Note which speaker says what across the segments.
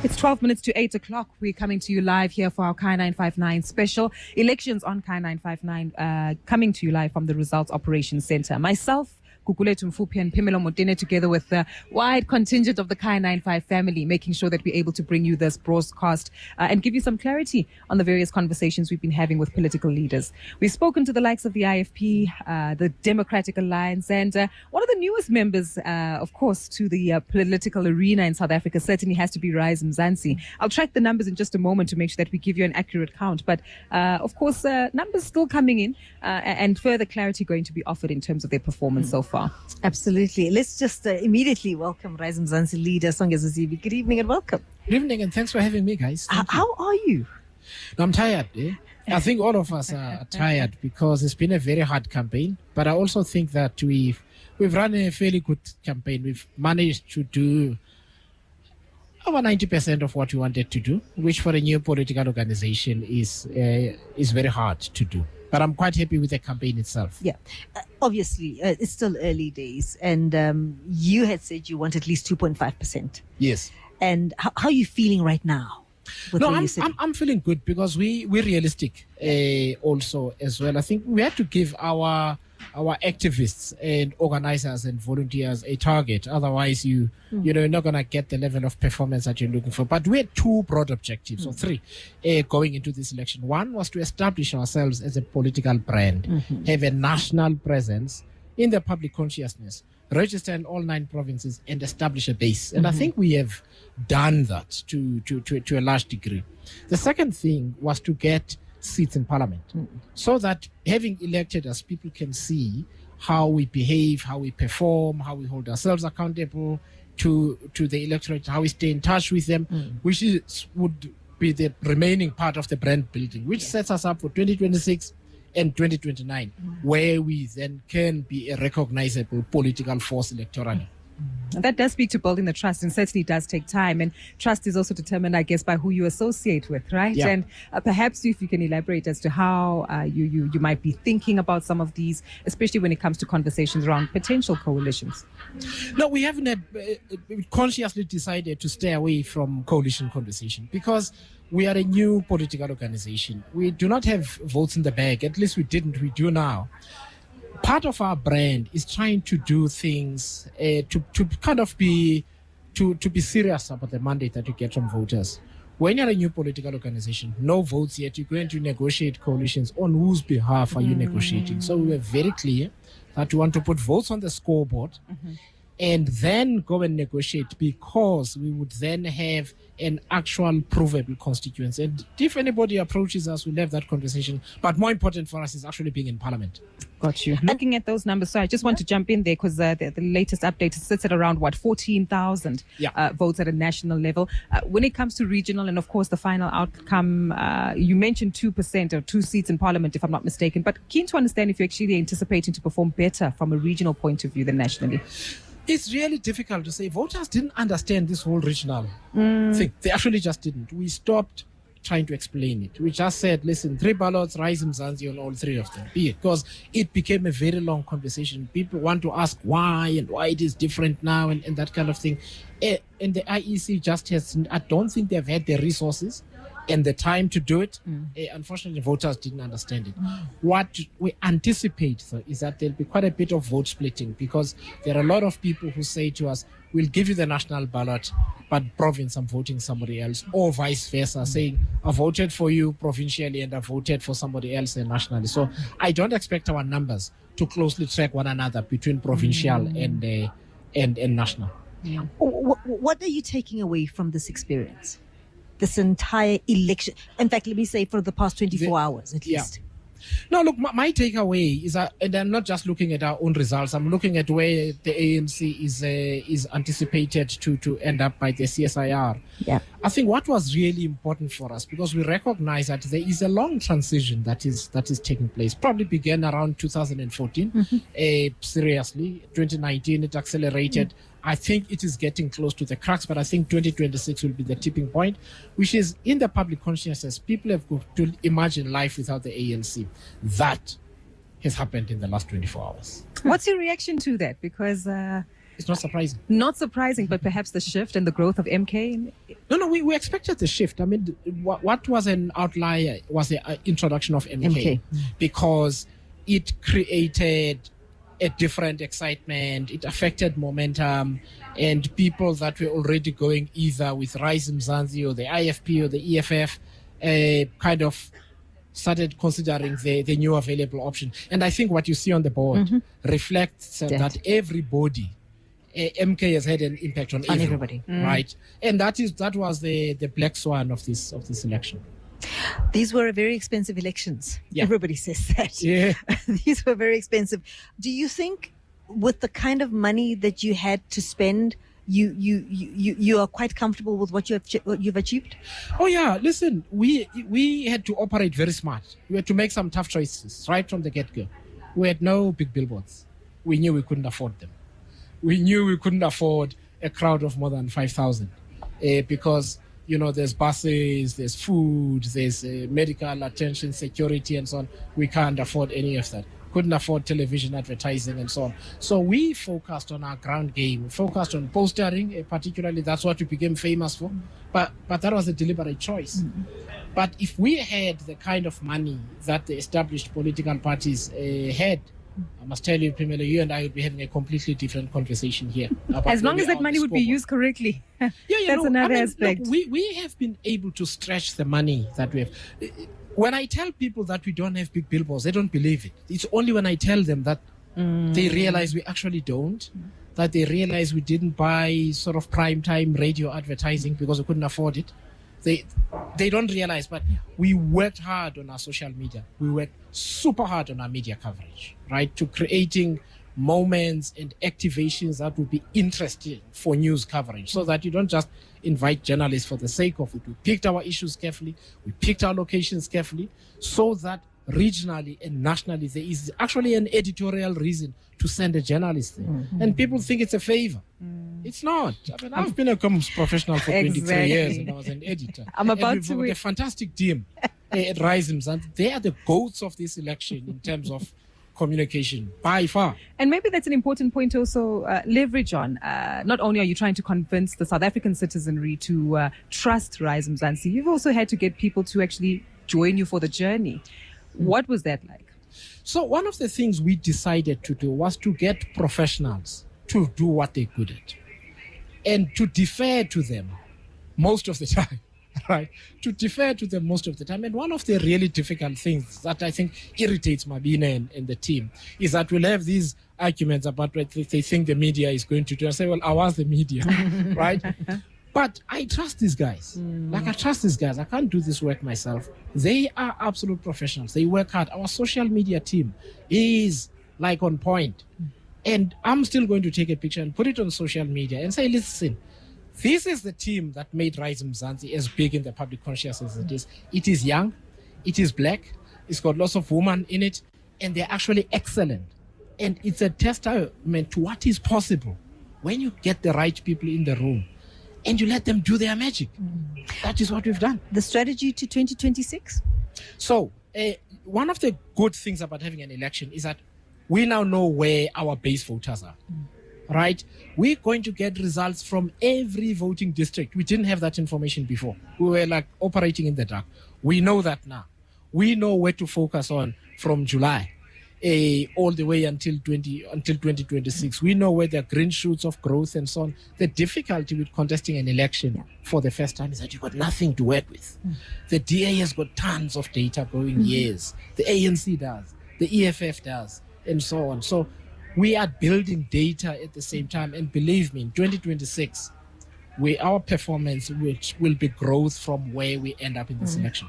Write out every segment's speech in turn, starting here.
Speaker 1: It's 12 minutes to 8 o'clock. We're coming to you live here for our Kai 959 special. Elections on Kai 959, coming to you live from the Results Operations Center. Myself, Kukuletu Mfupi and Pimelo Modene, together with the wide contingent of the Kai 95 family, making sure that we're able to bring you this broadcast and give you some clarity on the various conversations we've been having with political leaders. We've spoken to the likes of the IFP, the Democratic Alliance, and one of the newest members, of course, to the political arena in South Africa certainly has to be Mzantsi. I'll track the numbers in just a moment to make sure that we give you an accurate count. But, of course, numbers still coming in and further clarity going to be offered in terms of their performance so far.
Speaker 2: Absolutely. Let's just immediately welcome Mzantsi leader Songezo Zibi. Good evening and welcome.
Speaker 3: Good evening and thanks for having me, guys.
Speaker 2: How are you?
Speaker 3: No, I'm tired. I think all of us are tired because it's been a very hard campaign. But I also think that we've run a fairly good campaign. We've managed to do over 90% of what we wanted to do, which for a new political organization is very hard to do. But I'm quite happy with the campaign itself.
Speaker 2: Yeah. Obviously, it's still early days. And you had said you want at least 2.5%.
Speaker 3: Yes.
Speaker 2: And how are you feeling right now?
Speaker 3: I'm feeling good because we're realistic also as well. I think we had to give our activists and organizers and volunteers a target. Otherwise, you're not going to get the level of performance that you're looking for. But we had two broad objectives, or three, going into this election. One was to establish ourselves as a political brand, have a national presence in the public consciousness, register in all 9 provinces, and establish a base. And I think we have done that to a large degree. The second thing was to get seats in parliament so that having elected us, people can see how we behave, how we perform, how we hold ourselves accountable to the electorate, how we stay in touch with them, which would be the remaining part of the brand building, which sets us up for 2026 and 2029, where we then can be a recognizable political force electorally.
Speaker 1: And that does speak to building the trust, and certainly does take time. And trust is also determined, I guess, by who you associate with, right?
Speaker 3: Yeah.
Speaker 1: And perhaps if you can elaborate as to how you might be thinking about some of these, especially when it comes to conversations around potential coalitions.
Speaker 3: No, we haven't consciously decided to stay away from coalition conversation because we are a new political organization. We do not have votes in the bag. At least we didn't. We do now. Part of our brand is trying to do things to kind of be serious about the mandate that you get from voters. When you're a new political organization, no votes yet, you're going to negotiate coalitions. On whose behalf are you negotiating? So we were very clear that we want to put votes on the scoreboard and then go and negotiate, because we would then have an actual provable constituency. And if anybody approaches us, we'll have that conversation. But more important for us is actually being in parliament.
Speaker 1: Got you. Looking at those numbers, so I just want to jump in there because the latest update sits at around, 14,000 votes at a national level. When it comes to regional and, of course, the final outcome, you mentioned 2% or 2 seats in parliament, if I'm not mistaken. But keen to understand if you're actually anticipating to perform better from a regional point of view than nationally.
Speaker 3: It's really difficult to say. Voters didn't understand this whole regional thing. They actually just didn't. We stopped trying to explain it. We just said, listen, 3 ballots, Mzantsi on all 3 of them. Because it became a very long conversation. People want to ask why and why it is different now and that kind of thing. And the IEC just has, I don't think they've had the resources and the time to do it. Unfortunately, voters didn't understand it. What we anticipate, though, is that there'll be quite a bit of vote splitting, because there are a lot of people who say to us, we'll give you the national ballot, but province, I'm voting somebody else, or vice versa, saying, I voted for you provincially and I voted for somebody else nationally. So I don't expect our numbers to closely track one another between provincial and national.
Speaker 2: Yeah. What are you taking away from this experience? This entire election, in fact, let me say for the past 24 hours at least.
Speaker 3: No, look, my takeaway is that, and I'm not just looking at our own results, I'm looking at where the ANC is anticipated to end up by the CSIR.
Speaker 2: Yeah.
Speaker 3: I think what was really important for us, because we recognize that there is a long transition that is taking place. Probably began around 2014. Seriously, 2019 it accelerated. I think it is getting close to the cracks, but I think 2026 will be the tipping point, which is in the public consciousness. People have got to imagine life without the ANC. That has happened in the last 24 hours.
Speaker 1: What's your reaction to that? Because
Speaker 3: It's not surprising.
Speaker 1: Not surprising, but perhaps the shift and the growth of MK.
Speaker 3: No, we expected the shift. I mean, what was an outlier was the introduction of MK. Because it created a different excitement. It affected momentum, and people that were already going either with Rise Mzantsi or the IFP or the EFF kind of started considering the new available option. And I think what you see on the board reflects that everybody, MK has had an impact on everybody, right? And that was the black swan of this election.
Speaker 2: These were very expensive elections.
Speaker 3: Yeah.
Speaker 2: Everybody says that.
Speaker 3: Yeah.
Speaker 2: These were very expensive. Do you think with the kind of money that you had to spend, you are quite comfortable with what you've achieved?
Speaker 3: Oh yeah, listen, we had to operate very smart. We had to make some tough choices right from the get-go. We had no big billboards. We knew we couldn't afford them. We knew we couldn't afford a crowd of more than 5,000 because, there's buses, there's food, there's medical attention, security, and so on. We can't afford any of that. Couldn't afford television advertising and so on. So we focused on our ground game. We focused on postering, particularly. That's what we became famous for. But that was a deliberate choice. But if we had the kind of money that the established political parties had, I must tell you, Pamela, you and I would be having a completely different conversation here.
Speaker 1: As long as that money would be used correctly. That's another aspect.
Speaker 3: Look, we have been able to stretch the money that we have. When I tell people that we don't have big billboards, they don't believe it. It's only when I tell them that they realize we actually don't, that they realize we didn't buy sort of prime time radio advertising because we couldn't afford it. They don't realize, but we worked hard on our social media. We worked super hard on our media coverage, right? To creating moments and activations that would be interesting for news coverage, so that you don't just invite journalists for the sake of it. We picked our issues carefully. We picked our locations carefully, so that regionally and nationally there is actually an editorial reason to send a journalist there. And people think it's a favor. It's not. I mean, I've been a comms professional for 23 years and I was an editor.
Speaker 1: I'm about to
Speaker 3: with a fantastic team at Rise Mzantsi. They are the goats of this election in terms of communication, by far.
Speaker 1: And maybe that's an important point to also leverage on. Not only are you trying to convince the South African citizenry to trust Rise Mzantsi, you've also had to get people to actually join you for the journey. What was that like?
Speaker 3: So one of the things we decided to do was to get professionals to do what they're good at and to defer to them most of the time, right? To defer to them most of the time. And one of the really difficult things that I think irritates Mabine and the team is that we'll have these arguments about what they think the media is going to do. I say, well, I was the media, right? But I trust these guys. Like, I trust these guys. I can't do this work myself. They are absolute professionals. They work hard. Our social media team is like on point. And I'm still going to take a picture and put it on social media and say, listen, this is the team that made Rise Mzantsi as big in the public consciousness as it is. It is young. It is black. It's got lots of women in it. And they're actually excellent. And it's a testament to what is possible when you get the right people in the room and you let them do their magic. That is what we've done.
Speaker 2: The strategy to 2026?
Speaker 3: So, one of the good things about having an election is that we now know where our base voters are, right? We're going to get results from every voting district. We didn't have that information before. We were like operating in the dark. We know that now. We know where to focus on from July all the way until 2026. We know where there are green shoots of growth and so on. The difficulty with contesting an election for the first time is that you've got nothing to work with. The DA has got tons of data going years. The ANC does. The EFF does. And so on. So we are building data at the same time. And believe me, in 2026, our performance which will be growth from where we end up in this election.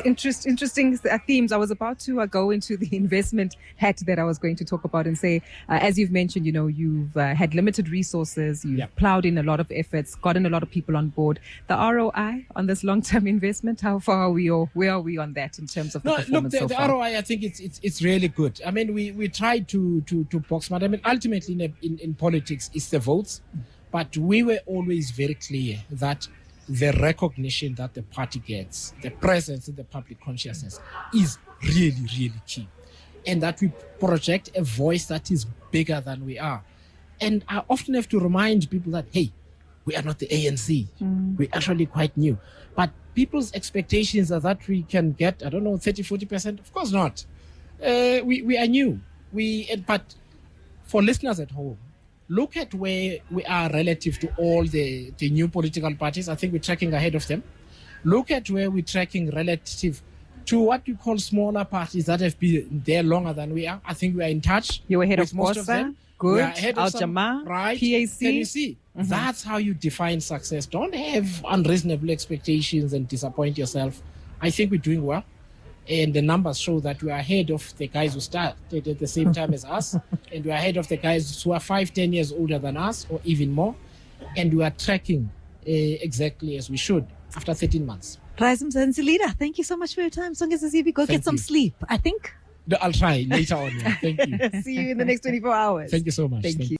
Speaker 1: Interesting themes. I was about to go into the investment hat that I was going to talk about and say, as you've mentioned, you've had limited resources, you've plowed in a lot of efforts, gotten a lot of people on board. The ROI on this long-term investment, how far are we, or where are we on that in terms of the performance so far?
Speaker 3: The ROI, I think it's really good. I mean, we tried to box, but I mean, ultimately in politics, it's the votes. But we were always very clear that the recognition that the party gets, the presence in the public consciousness is really, really key. And that we project a voice that is bigger than we are. And I often have to remind people that, hey, we are not the ANC. We're actually quite new. But people's expectations are that we can get, 30, 40%. Of course not. We are new. But for listeners at home, look at where we are relative to all the new political parties. I think we're tracking ahead of them. Look at where we're tracking relative to what we call smaller parties that have been there longer than we are. I think we are in touch.
Speaker 1: You're ahead
Speaker 3: with
Speaker 1: of
Speaker 3: most of them.
Speaker 1: Good.
Speaker 3: Al
Speaker 1: Jama,
Speaker 3: right?
Speaker 1: PAC.
Speaker 3: Can you see? That's how you define success. Don't have unreasonable expectations and disappoint yourself. I think we're doing well. And the numbers show that we are ahead of the guys who started at the same time as us. And we are ahead of the guys who are 5-10 years older than us, or even more. And we are tracking exactly as we should after 13 months.
Speaker 2: Rise Mzantsi leader, thank you so much for your time. Songezo Zibi, go get some sleep, I think.
Speaker 3: I'll try later on. Yeah. Thank you.
Speaker 2: See you in the next 24 hours.
Speaker 3: Thank you so much.
Speaker 2: Thank you.